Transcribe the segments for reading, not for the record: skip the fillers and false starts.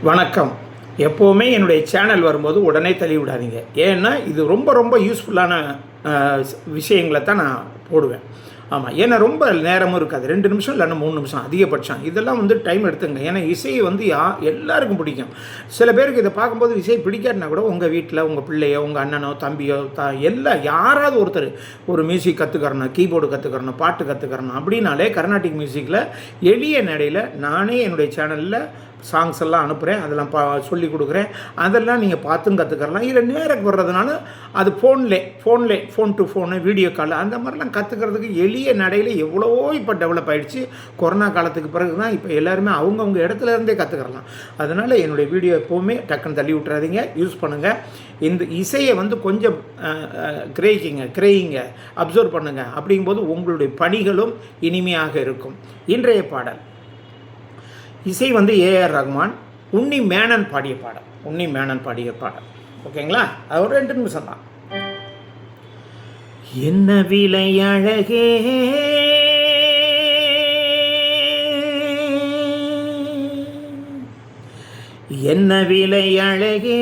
வணக்கம். எப்போவுமே என்னுடைய சேனல் வரும்போது உடனே தள்ளி விடாதீங்க. ஏன்னா இது ரொம்ப ரொம்ப யூஸ்ஃபுல்லான விஷயங்களை தான் நான் போடுவேன். ஆமாம், ஏன்னா ரொம்ப நேரமும் இருக்காது. 2 நிமிஷம் இல்லைன்னா 3 நிமிஷம் அதிகபட்சம். இதெல்லாம் டைம் எடுத்துங்க. ஏன்னா இசை எல்லாருக்கும் பிடிக்கும். சில பேருக்கு இதை பார்க்கும்போது இசை பிடிக்காட்டினா கூட உங்கள் வீட்டில் உங்கள் பிள்ளையோ உங்கள் அண்ணனோ தம்பியோ யாராவது ஒருத்தர் ஒரு மியூசிக் கற்றுக்கிறணும், கீபோர்டு கற்றுக்கிறணும், பாட்டு கற்றுக்கிறணும் அப்படின்னாலே கர்நாடிக் மியூசிக்கில் எளிய நடையில் நானே என்னுடைய சேனலில் சாங்ஸ் எல்லாம் அனுப்புகிறேன். அதெல்லாம் சொல்லி கொடுக்குறேன். அதெல்லாம் நீங்கள் பார்த்தும் கற்றுக்கலாம். இல்லை நேரம் வர்றதுனால அது phone to phone video call அந்த மாதிரிலாம் கற்றுக்கிறதுக்கு எளிய நடையில் எவ்வளவோ இப்போ டெவலப் ஆகிடுச்சு. கொரோனா காலத்துக்கு பிறகு தான் இப்போ எல்லாருமே அவங்கவுங்க இடத்துல இருந்தே கற்றுக்கிறலாம். அதனால் என்னுடைய வீடியோ எப்போவுமே டக்குன்னு தள்ளி விட்டுறாதீங்க, யூஸ் பண்ணுங்கள். இந்த இசையை கொஞ்சம் கிரேயிங்க அப்சர்வ் பண்ணுங்கள். அப்படிங்கும்போது உங்களுடைய பணிகளும் இனிமையாக இருக்கும். இன்றைய பாடல் இசை ஏஆர் ரஹ்மான், உன்னி மேனன் பாடிய பாடல். ஓகேங்களா? அது ஒரு 2 நிமிஷம் தான். என்ன விலை அழகே என்ன விலை அழகே,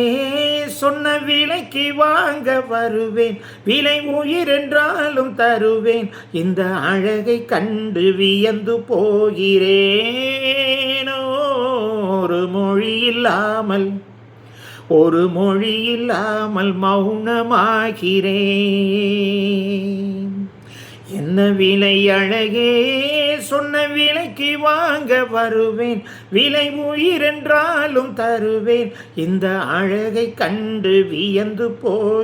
சொன்ன விலைக்கு வாங்க வருவேன், விலை உயிர் என்றாலும் தருவேன், இந்த அழகை கண்டு வியந்து போகிறேன். ஒரு மொழி இல்லாமல் மௌனமாகிறேன். என்ன விலை அழகே, சொன்ன விலைக்கு வாங்க வருவேன், விலை உயிர் என்றாலும் தருவேன், இந்த அழகை கண்டு வியந்து போகிறேன்.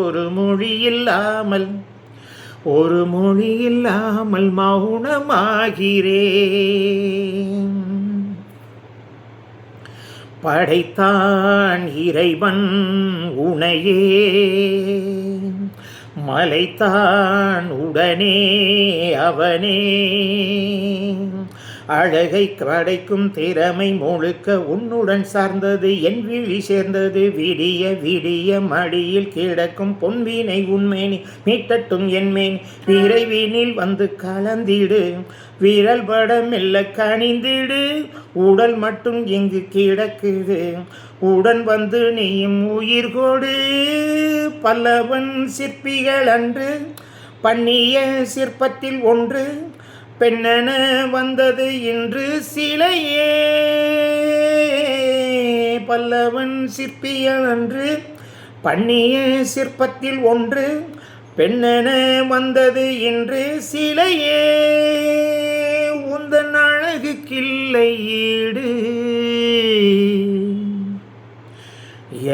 ஒரு மொழி இல்லாமல் மௌனமாகிறேன். படைத்தான் இறைவன் உனையே, மலைத்தான் உடனே அவனே, அழகை படைக்கும் திறமை முழுக்க உன்னுடன் சார்ந்தது, என் விழி சேர்ந்தது, விடிய விடிய மடியில் கிடக்கும் பொன்வினை உண்மேனி மீட்டட்டும் என்மேனி, விரைவினில் வந்து கலந்திடு, விரல் படம் மெல்ல கனிந்திடு, உடல் மட்டும் இங்கு கிடக்குது, உடன் வந்து நீயும் உயிர் கொடு. பல்லவன் சிற்பிகள் அன்று பண்ணிய சிற்பத்தில் ஒன்று, பெண்ணென வந்தது இன்று சிலையே. பல்லவன் சிற்பிகள் அன்று பண்ணிய சிற்பத்தில் ஒன்று, பெண்ணென வந்தது இன்று சிலையே. உந்தன் அழகு கிள்ளை ஈடு,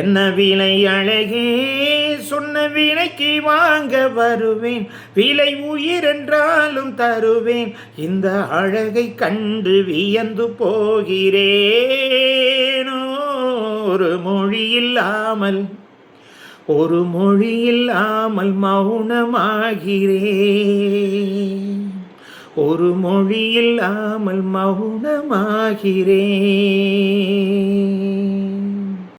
என்ன விலை அழகே, சொன்ன விலைக்கு வாங்க வருவேன், விலை உயிர் என்றாலும் தருவேன், இந்த அழகை கண்டு வியந்து போகிறேன். ஒரு மொழி இல்லாமல் மௌனமாகிறேன். ஒரு மொழி இல்லாமல் மௌனமாகிறேன்.